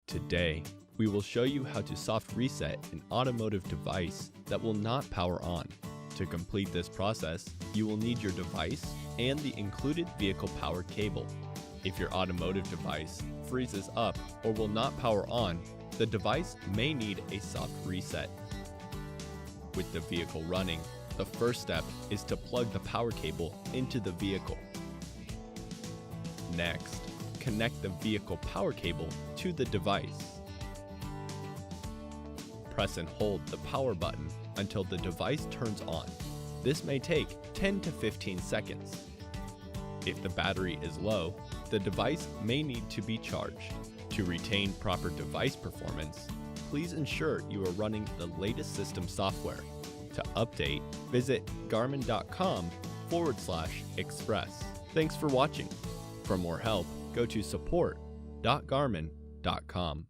Today, we will show you how to soft reset an automotive device that will not power on. To complete this process, you will need your device and the included vehicle power cable. If your automotive device freezes up or will not power on, the device may need a soft reset. With the vehicle running, the first step is to plug the power cable into the vehicle. Next, connect the vehicle power cable to the device. Press and hold the power button until the device turns on. This may take 10 to 15 seconds. If the battery is low, the device may need to be charged. To retain proper device performance, please ensure you are running the latest system software. To update, visit garmin.com/express. Thanks for watching. For more help, go to support.garmin.com.